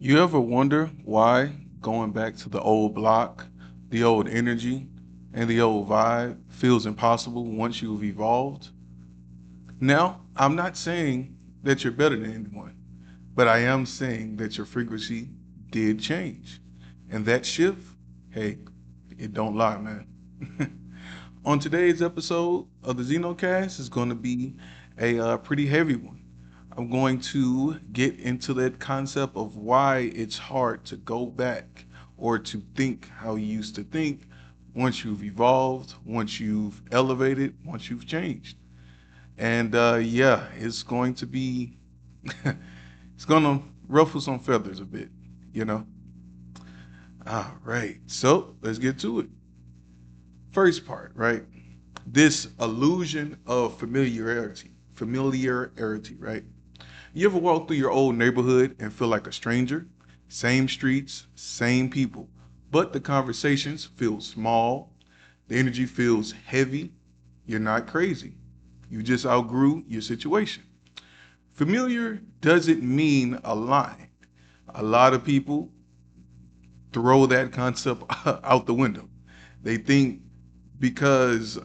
You ever wonder why going back to the old block, the old energy, and the old vibe feels impossible once you've evolved? Now, I'm not saying that you're better than anyone, but I am saying that your frequency did change. And that shift, hey, it don't lie, man. On today's episode of the ZenoCast is going to be a pretty heavy one. I'm going to get into that concept of why it's hard to go back or to think how you used to think once you've evolved, once you've elevated, once you've changed. And yeah, it's going to be, it's going to ruffle some feathers a bit, you know? All right, so let's get to it. First part, right? This illusion of familiarity, right? You ever walk through your old neighborhood and feel like a stranger? Same streets, same people, but the conversations feel small, the energy feels heavy. You're not crazy. You just outgrew your situation. Familiar doesn't mean aligned. A lot of people throw that concept out the window. They think because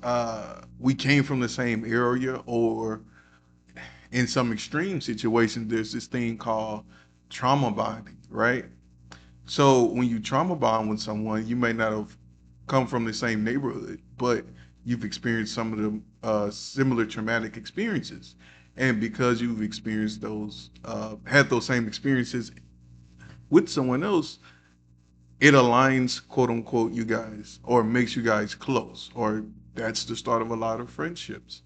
we came from the same area or in some extreme situations, there's this thing called trauma bonding, right? So when you trauma bond with someone, you may not have come from the same neighborhood, but you've experienced some of the similar traumatic experiences. And because you've experienced those, had those same experiences with someone else, it aligns, quote unquote, you guys, or makes you guys close, or that's the start of a lot of friendships.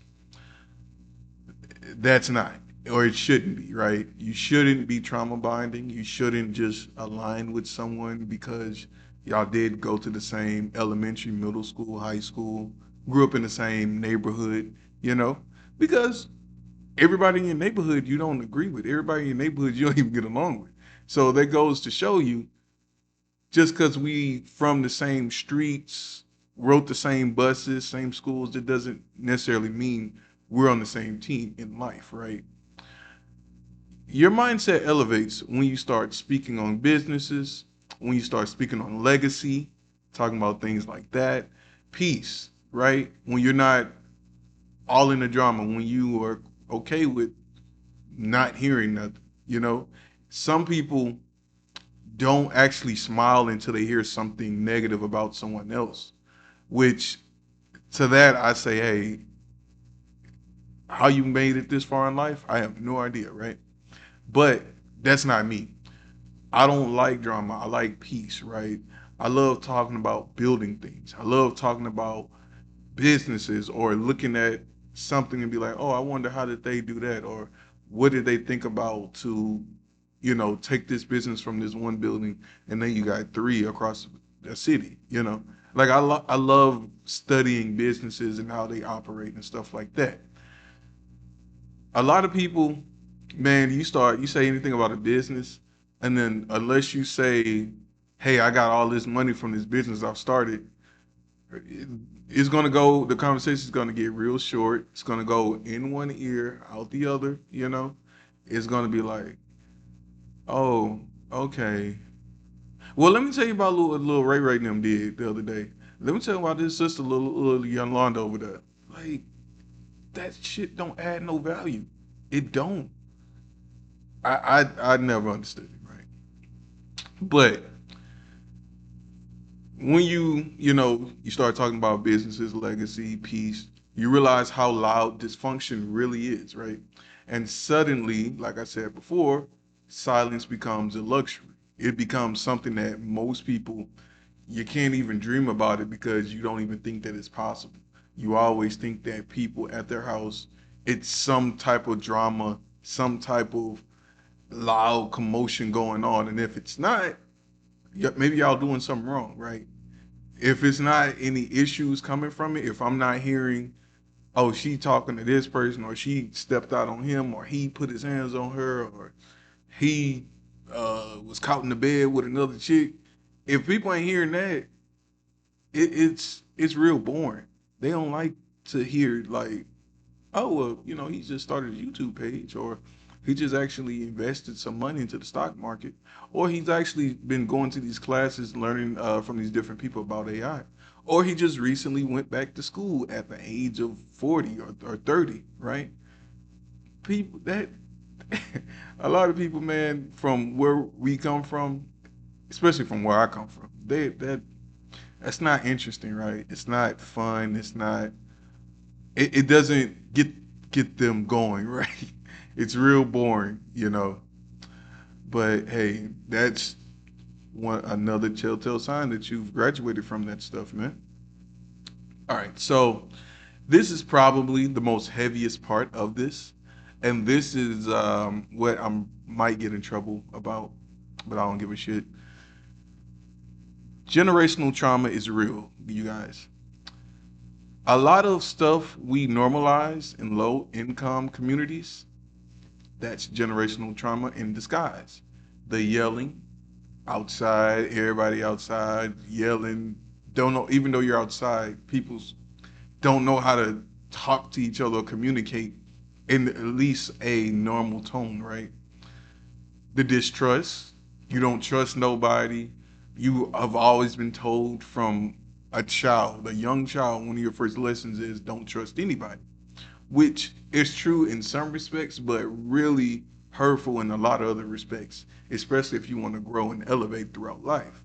That's not, or it shouldn't be, right? You shouldn't be trauma bonding. You shouldn't just align with someone because y'all did go to the same elementary, middle school, high school, grew up in the same neighborhood, you know? Because everybody in your neighborhood you don't agree with. Everybody in your neighborhood you don't even get along with. So that goes to show you just because we from the same streets, wrote the same buses, same schools, that doesn't necessarily mean we're on the same team in life, right? Your mindset elevates when you start speaking on businesses, when you start speaking on legacy, talking about things like that, peace, right? When you're not all in the drama, when you are okay with not hearing nothing, you know? Some people don't actually smile until they hear something negative about someone else, which to that I say, hey, how you made it this far in life, I have no idea, right? But that's not me. I don't like drama. I like peace, right? I love talking about building things. I love talking about businesses or looking at something and be like, oh, I wonder how did they do that? Or what did they think about to, take this business from this one building and then you got three across the city, Like I love studying businesses and how they operate and stuff like that. A lot of people, man, you say anything about a business, and then unless you say, "Hey, I got all this money from this business I've started," it's gonna go. The conversation is gonna get real short. It's gonna go in one ear, out the other. It's gonna be like, "Oh, okay. Well, let me tell you about little Ray Ray and them did the other day. Let me tell you about this sister, little young Londa over there. Like that shit don't add no value. It don't. I never understood it, right? But when you start talking about businesses, legacy, peace, you realize how loud dysfunction really is, right? And suddenly, like I said before, silence becomes a luxury. It becomes something that most people, you can't even dream about it because you don't even think that it's possible. You always think that people at their house, it's some type of drama, some type of loud commotion going on. And if it's not, maybe y'all doing something wrong, right? If it's not any issues coming from it, if I'm not hearing, oh, she talking to this person, or she stepped out on him, or he put his hands on her, or he was caught in the bed with another chick. If people ain't hearing that, it's real boring. They don't like to hear like, oh well, he just started a YouTube page, or He just actually invested some money into the stock market, or he's actually been going to these classes, learning from these different people about AI, or he just recently went back to school at the age of 40 or 30, right? People that a lot of people, man, from where we come from, especially from where I come from, that's not interesting, right? It's not fun. It's not. It doesn't get them going, right? It's real boring, you know. But hey, that's one another telltale sign that you've graduated from that stuff, man. All right, so this is probably the most heaviest part of this, and this is what I might get in trouble about, but I don't give a shit. Generational trauma is real, you guys. A lot of stuff we normalize in low income communities, that's generational trauma in disguise. The yelling outside, everybody outside yelling, don't know, even though you're outside, people don't know how to talk to each other or communicate in at least a normal tone, right? The distrust, you don't trust nobody. You have always been told from a young child, one of your first lessons is don't trust anybody, which is true in some respects, but really hurtful in a lot of other respects, especially if you want to grow and elevate throughout life.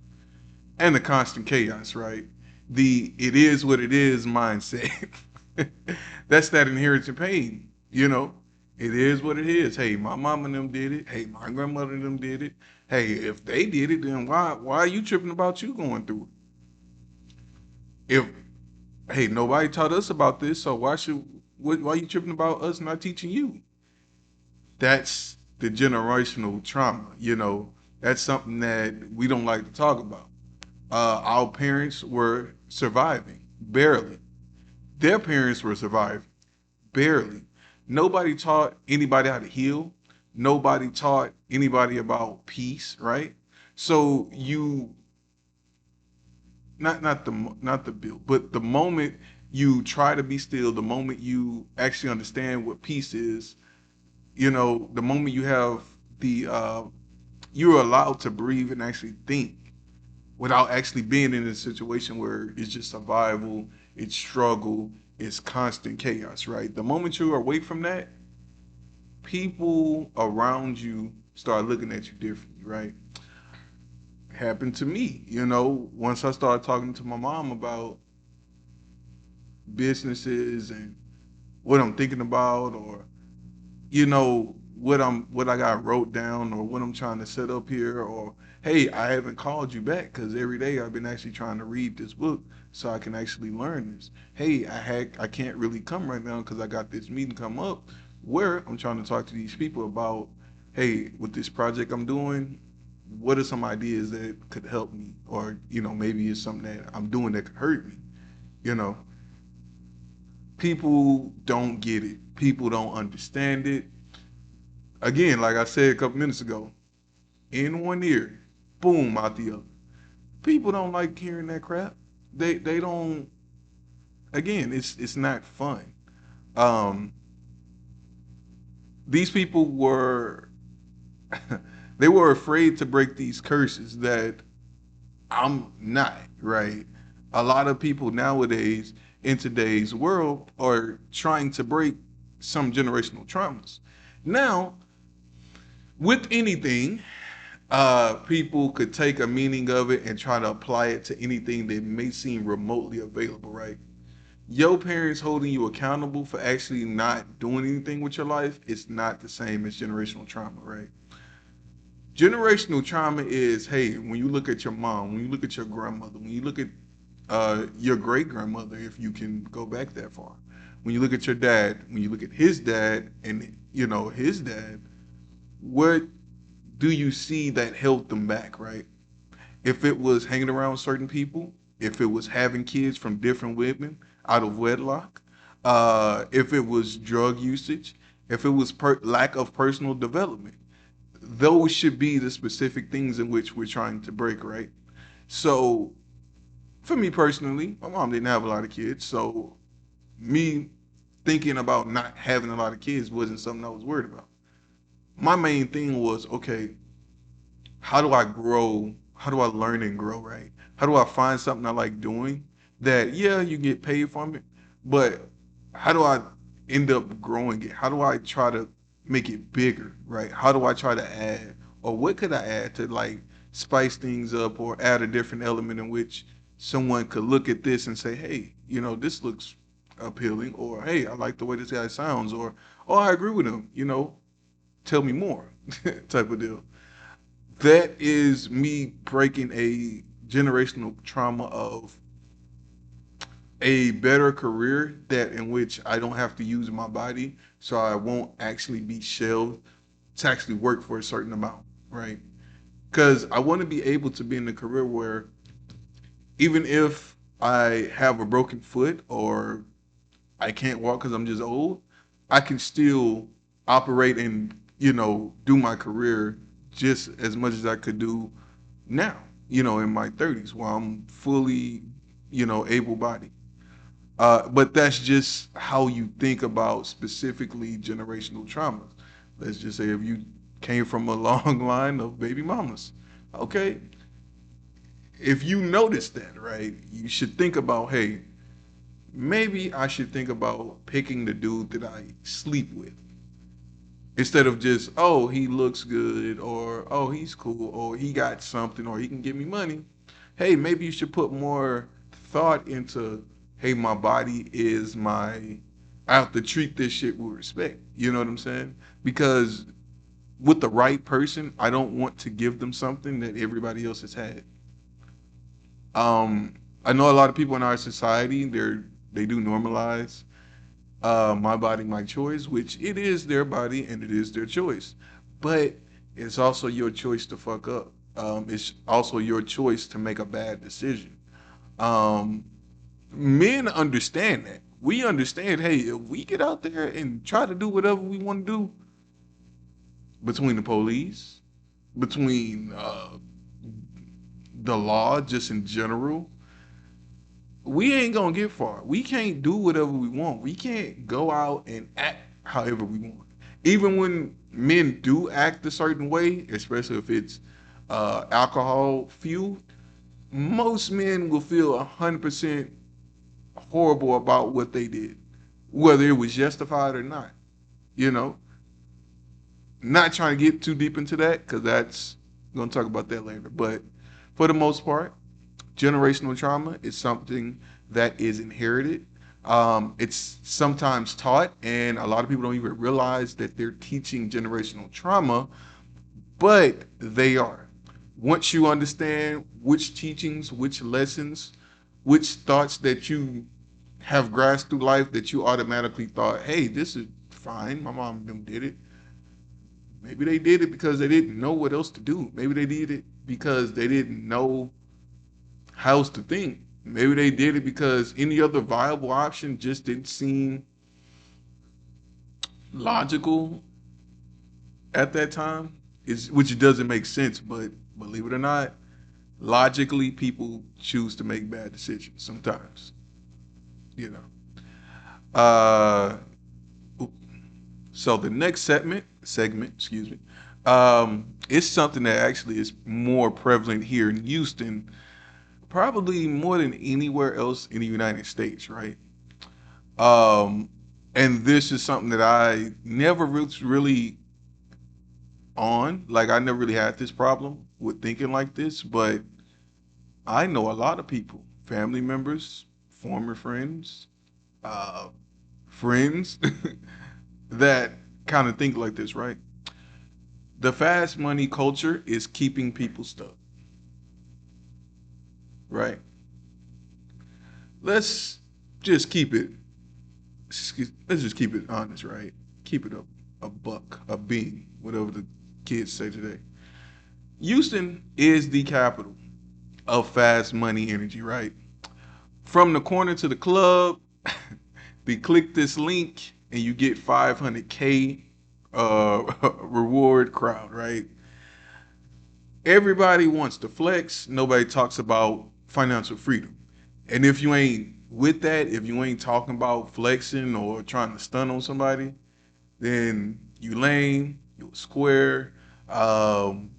And the constant chaos, right? The it is what it is mindset. That's that inherited pain, you know. It is what it is. Hey, my mom and them did it. Hey, my grandmother and them did it. Hey, if they did it, then why are you tripping about you going through it? If hey, nobody taught us about this, so why are you tripping about us not teaching you? That's the generational trauma, you know. That's something that we don't like to talk about. Our parents were surviving, barely. Their parents were surviving, barely. Nobody taught anybody how to heal. Nobody taught anybody about peace, right? So you not the build, but the moment you try to be still, the moment you actually understand what peace is, you know, the moment you have the you're allowed to breathe and actually think without actually being in a situation where it's just survival, it's struggle, it's constant chaos, right? The moment you're away from that, people around you start looking at you differently, right? Happened to me, you know, once I started talking to my mom about businesses and what I'm thinking about, or you know what I got wrote down, or what I'm trying to set up here, or hey, I haven't called you back because every day I've been actually trying to read this book so I can actually learn this. Hey, I can't really come right now because I got this meeting come up where I'm trying to talk to these people about, hey, with this project I'm doing, what are some ideas that could help me, or you know maybe it's something that I'm doing that could hurt me, you know. People don't get it, people don't understand it. Again, like I said a couple minutes ago, in one ear, boom, out the other. People don't like hearing that crap. They don't. Again, it's not fun. Um, these people were they were afraid to break these curses that I'm not, right. A lot of people nowadays in today's world are trying to break some generational traumas. Now, with anything, people could take a meaning of it and try to apply it to anything that may seem remotely available, right? Your parents holding you accountable for actually not doing anything with your life is not the same as generational trauma, right? Generational trauma is, hey, when you look at your mom, when you look at your grandmother, when you look at your great grandmother, if you can go back that far, when you look at your dad, when you look at his dad, and you know his dad, what do you see that held them back, right? If it was hanging around certain people, if it was having kids from different women out of wedlock, if it was drug usage, if it was lack of personal development, those should be the specific things in which we're trying to break, right? So, for me personally, my mom didn't have a lot of kids, so me thinking about not having a lot of kids wasn't something I was worried about. my main thing was, okay, how do I grow? How do I learn and grow, right? How do I find something I like doing that, yeah, you get paid from it, but how do I end up growing it? How do I try to make it bigger, right? How do I try to add, or what could I add to like spice things up or add a different element in which someone could look at this and say, hey, this looks appealing, or hey, I like the way this guy sounds, or oh, I agree with him, tell me more type of deal. That is me breaking a generational trauma of a better career that in which I don't have to use my body, so I won't actually be shelved to actually work for a certain amount, right? Because I want to be able to be in a career where even if I have a broken foot or I can't walk because I'm just old, I can still operate and do my career just as much as I could do now, in my 30s, while I'm fully, able-bodied. But that's just how you think about specifically generational traumas. Let's just say if you came from a long line of baby mamas, okay, if you notice that, right, you should think about, hey, maybe I should think about picking the dude that I sleep with instead of just, oh, he looks good, or oh, he's cool, or he got something, or he can give me money. Hey, maybe you should put more thought into, hey, my body is my, I have to treat this shit with respect. You know what I'm saying? Because with the right person, I don't want to give them something that everybody else has had. Um, I know a lot of people in our society, they do normalize my body, my choice, which it is their body and it is their choice. But it's also your choice to fuck up. It's also your choice to make a bad decision. Um, Men understand that. We understand, hey, if we get out there and try to do whatever we want to do, between the police, between the law, just in general, we ain't gonna get far. We can't do whatever we want. We can't go out and act however we want. Even when men do act a certain way, especially if it's alcohol fueled, most men will feel 100% horrible about what they did, whether it was justified or not. You know, not trying to get too deep into that because that's going to talk about that later. But for the most part, generational trauma is something that is inherited. It's sometimes taught, and a lot of people don't even realize that they're teaching generational trauma, but they are. Once you understand which teachings, which lessons, which thoughts that you have grasped through life that you automatically thought, hey, this is fine. My mom and them did it. Maybe they did it because they didn't know what else to do. Maybe they did it because they didn't know how else to think. Maybe they did it because any other viable option just didn't seem logical at that time. Which doesn't make sense, but believe it or not, logically people choose to make bad decisions sometimes. You know. Uh, so the next segment, excuse me, is something that actually is more prevalent here in Houston, probably more than anywhere else in the United States, right? Um, and this is something that I never really on. Like I never really had this problem with thinking like this, but I know a lot of people, family members, former friends, uh, friends that kind of think like this, right? The fast money culture is keeping people stuck, right? Let's just keep it. Let's just keep it honest, right? Keep it a buck, a bean, whatever the kids say today. Houston is the capital of fast money energy, right? From the corner to the club, they click this link and you get 500K reward crowd, right? Everybody wants to flex. Nobody talks about financial freedom. And if you ain't with that, if you ain't talking about flexing or trying to stun on somebody, then you lame, you you a square, um,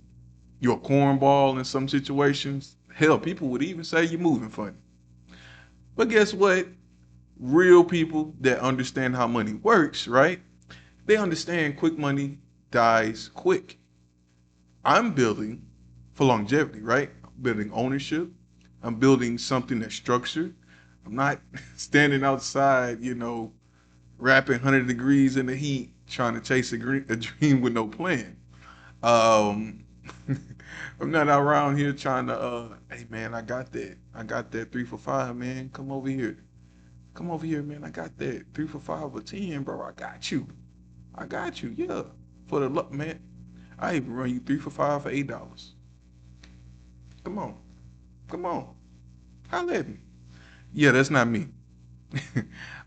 you're a cornball in some situations. Hell, people would even say you're moving funny. But guess what? Real people that understand how money works, right? They understand quick money dies quick. I'm building for longevity, right? I'm building ownership. I'm building something that's structured. I'm not standing outside, rapping 100 degrees in the heat, trying to chase a dream with no plan. Um, I'm not around here trying to, hey man, I got that. I got that 3 for 5, man. Come over here. Come over here, man. I got that 3 for 5 or 10, bro. I got you. I got you. Yeah. For the luck, man. I even run you 3 for 5 for $8. Come on. Come on. Holla at me. Yeah, that's not me.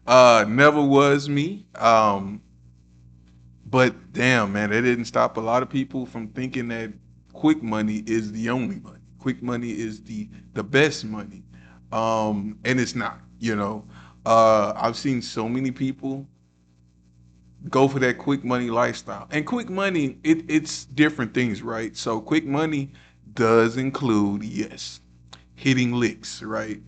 Never was me. But damn, man, that didn't stop a lot of people from thinking that quick money is the only money. Quick money is the best money. And it's not. I've seen so many people go for that quick money lifestyle. And quick money, it's different things, right? So quick money does include, yes, hitting licks, right?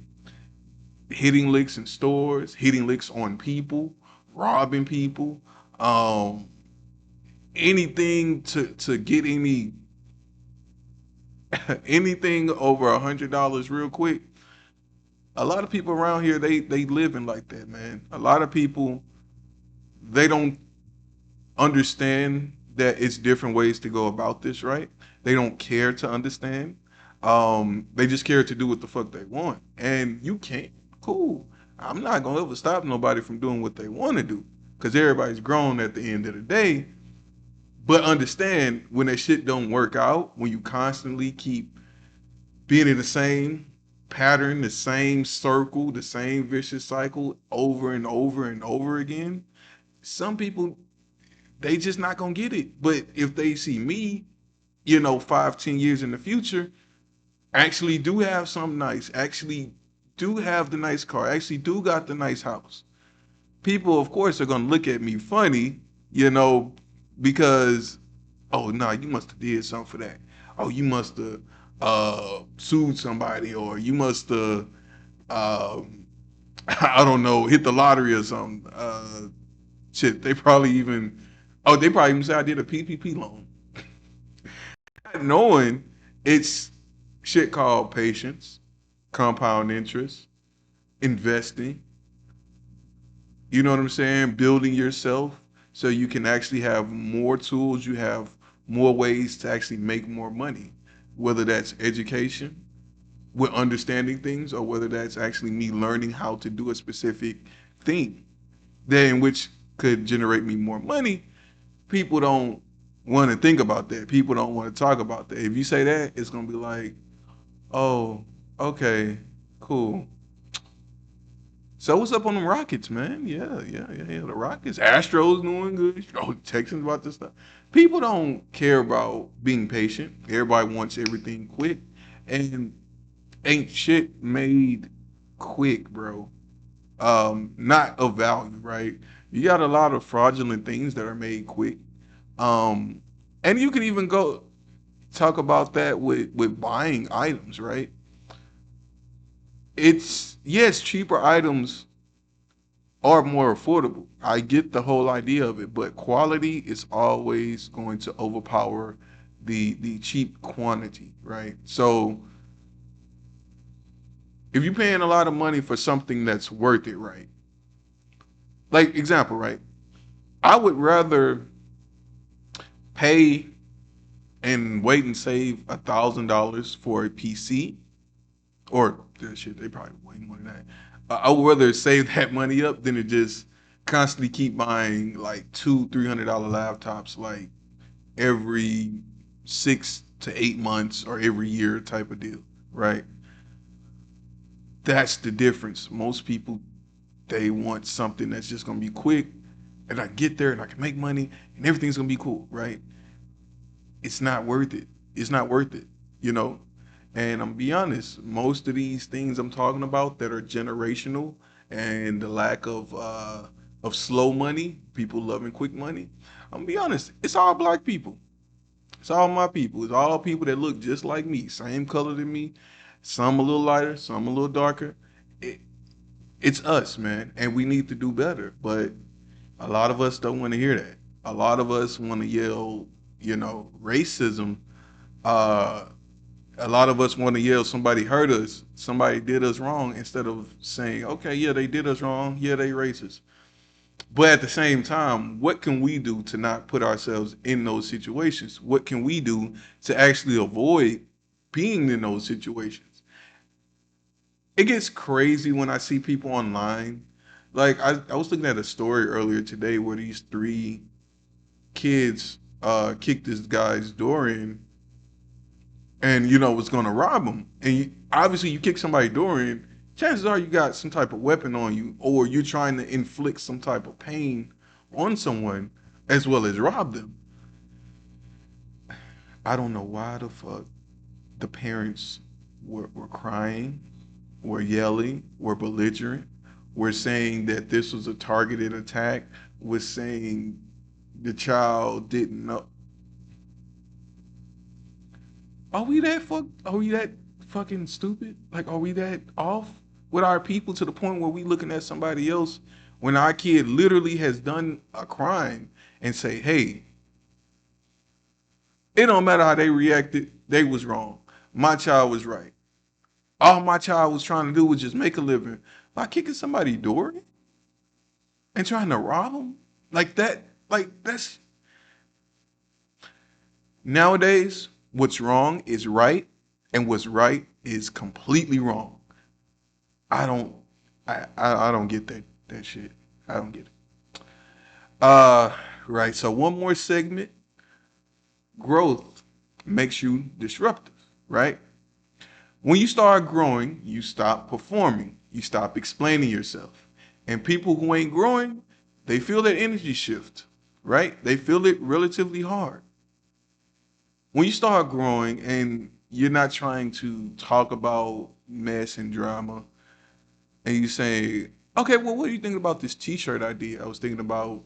Hitting licks in stores, hitting licks on people, robbing people, um, anything to get anything over $100 real quick. A lot of people around here they living like that, man. A lot of people they don't understand that it's different ways to go about this, right? They don't care to understand. They just care to do what the fuck they want. And you can't. Cool. I'm not gonna ever stop nobody from doing what they want to do. Cause everybody's grown at the end of the day. But understand when that shit don't work out, when you constantly keep being in the same pattern, the same circle, the same vicious cycle over and over and over again, some people they just not gonna get it. But if they see me, 5, 10 years in the future, actually do have something nice, actually do have the nice car, actually do got the nice house. People, of course, are gonna look at me funny, because oh no, you must have did something for that. Oh, you must have sued somebody, or you must have I don't know, hit the lottery or something. Shit, they probably even say I did a PPP loan. Not knowing it's shit called patience, compound interest, investing. You know what I'm saying? Building yourself so you can actually have more tools, you have more ways to actually make more money, whether that's education, with understanding things, or whether that's actually me learning how to do a specific thing, then which could generate me more money. People don't want to think about that. People don't want to talk about that. If you say that, it's gonna be like, oh, okay, cool. So what's up on the Rockets, man? Yeah, yeah, yeah, yeah. The Rockets, Astros doing good. Texans about this stuff. People don't care about being patient. Everybody wants everything quick, and ain't shit made quick, bro. Not of value, right? You got a lot of fraudulent things that are made quick. Um, and you can even go talk about that with buying items, right? It's yes, cheaper items are more affordable. I get the whole idea of it, but quality is always going to overpower the cheap quantity, right? So if you're paying a lot of money for something that's worth it, right? Like example, right? I would rather pay and wait and save $1,000 for a PC, or shit, they probably way more than that. I would rather save that money up than to just constantly keep buying like $200-300 laptops like every 6 to 8 months or every year type of deal, right? That's the difference. Most people they want something that's just gonna be quick, and I get there and I can make money and everything's gonna be cool, right? It's not worth it. It's not worth it, you know? And I'm gonna be honest, most of these things I'm talking about that are generational and the lack of slow money, people loving quick money, I'm gonna be honest, it's all black people. It's all my people. It's all people that look just like me, same color than me. Some a little lighter, some a little darker. It, it's us, man, and we need to do better. But a lot of us don't want to hear that. A lot of us want to yell, racism. Uh, a lot of us want to yell, somebody hurt us, somebody did us wrong, instead of saying, okay, yeah, they did us wrong, yeah, they racist. But at the same time, what can we do to not put ourselves in those situations? What can we do to actually avoid being in those situations? It gets crazy when I see people online. Like I was looking at a story earlier today where these three kids kicked this guy's door in and was going to rob him. And obviously, you kick somebody door in, chances are you got some type of weapon on you, or you're trying to inflict some type of pain on someone as well as rob them. I don't know why the fuck the parents were crying, were yelling, were belligerent, were saying that this was a targeted attack, was saying the child didn't know. Are we that fucking stupid? Like, are we that off with our people to the point where we looking at somebody else when our kid literally has done a crime and say, hey, it don't matter how they reacted, they was wrong. My child was right. All my child was trying to do was just make a living by kicking somebody's door and trying to rob them like that. Like that's nowadays. What's wrong is right, and what's right is completely wrong. I don't I don't get that shit. I don't get it. Right. So one more segment. Growth makes you disruptive, right? When you start growing, you stop performing. You stop explaining yourself. And people who ain't growing, they feel that energy shift, right? They feel it relatively hard. When you start growing and you're not trying to talk about mess and drama, and you say, okay, well, what do you think about this T-shirt idea? I was thinking about,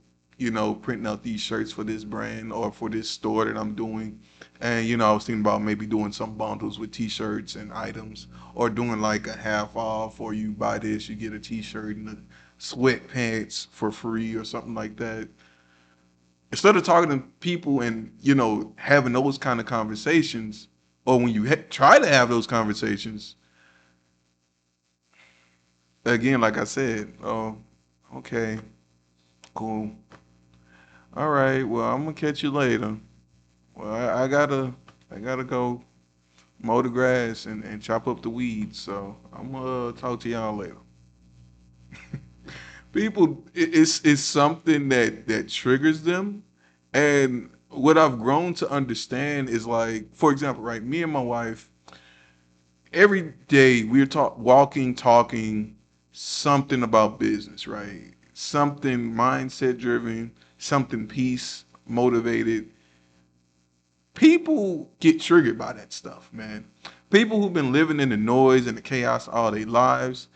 printing out these shirts for this brand or for this store that I'm doing, and I was thinking about maybe doing some bundles with T-shirts and items, or doing like a half off, or you buy this, you get a T-shirt and the sweatpants for free or something like that. Instead of talking to people and having those kind of conversations, or when you try to have those conversations, again, like I said, oh, okay, cool. All right, well, I'm gonna catch you later. Well, I gotta go mow the grass and chop up the weeds. So I'm gonna talk to y'all later. People, it's something that triggers them, and what I've grown to understand is like, for example, right, me and my wife, every day we're walking, talking something about business, right? Something mindset driven, something peace motivated. People get triggered by that stuff, man. People who've been living in the noise and the chaos all their lives,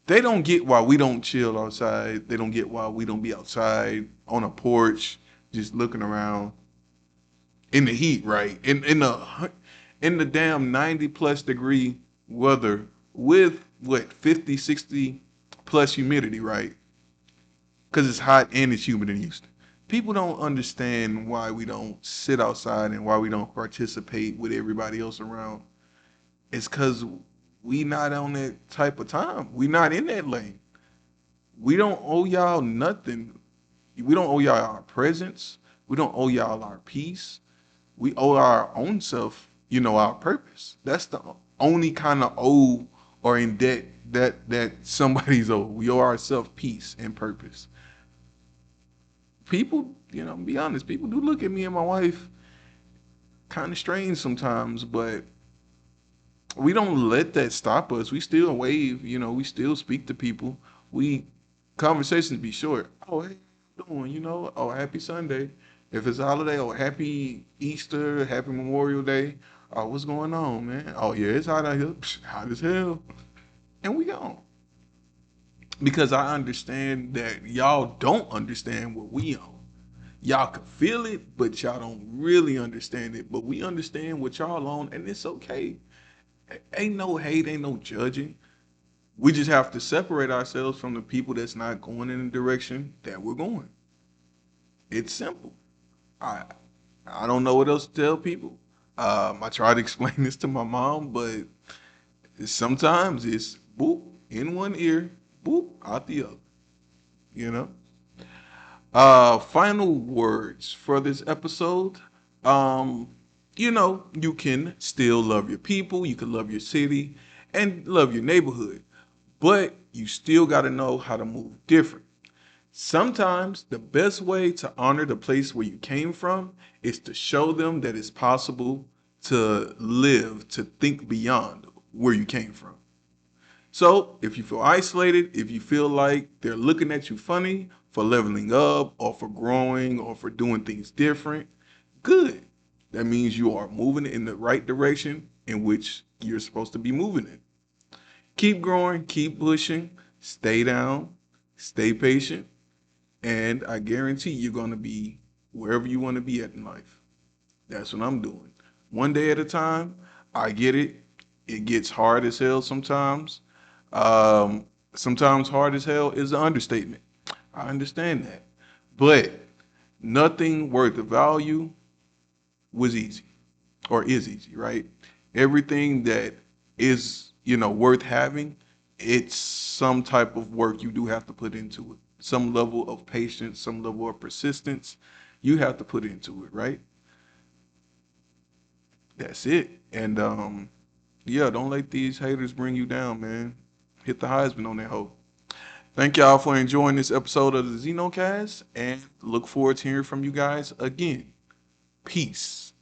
they don't get why we don't chill outside. They don't get why we don't be outside on a porch just looking around in the heat, right? In the damn 90 plus degree weather with what 50, 60 plus humidity, right? Because it's hot and it's humid in Houston. People don't understand why we don't sit outside and why we don't participate with everybody else around. It's because we not on that type of time. We not in that lane. We don't owe y'all nothing. We don't owe y'all our presence. We don't owe y'all our peace. We owe our own self, our purpose. That's the only kind of owe or in debt that somebody's owed. We owe ourselves peace and purpose. People, be honest, people do look at me and my wife kind of strange sometimes, but we don't let that stop us. We still wave, we still speak to people. We conversations be short. Oh, hey, how you doing? Oh, happy Sunday. If it's a holiday, oh, happy Easter, happy Memorial Day. Oh, what's going on, man? Oh, yeah, it's hot out here. Psh, hot as hell. And we gone. Because I understand that y'all don't understand what we own. Y'all can feel it, but y'all don't really understand it. But we understand what y'all on, and it's okay. Ain't no hate, ain't no judging. We just have to separate ourselves from the people that's not going in the direction that we're going. It's simple. I I don't know what else to tell people. I try to explain this to my mom, but sometimes it's boop in one ear, boop out the other. You know. Final words for this episode. Um, you can still love your people, you can love your city, and love your neighborhood, but you still got to know how to move different. Sometimes the best way to honor the place where you came from is to show them that it's possible to live, to think beyond where you came from. So if you feel isolated, if you feel like they're looking at you funny for leveling up or for growing or for doing things different, good. That means you are moving in the right direction in which you're supposed to be moving in. Keep growing, keep pushing, stay down, stay patient, and I guarantee you're going to be wherever you want to be at in life. That's what I'm doing. One day at a time. I get it. It gets hard as hell sometimes. Sometimes hard as hell is an understatement. I understand that. But nothing worth the value was easy or is easy, right? Everything that is, worth having, it's some type of work you do have to put into it. Some level of patience, some level of persistence, you have to put into it, right? That's it. And yeah, don't let these haters bring you down, man. Hit the Heisman on that hoe. Thank y'all for enjoying this episode of the ZenoCast and look forward to hearing from you guys again. Peace.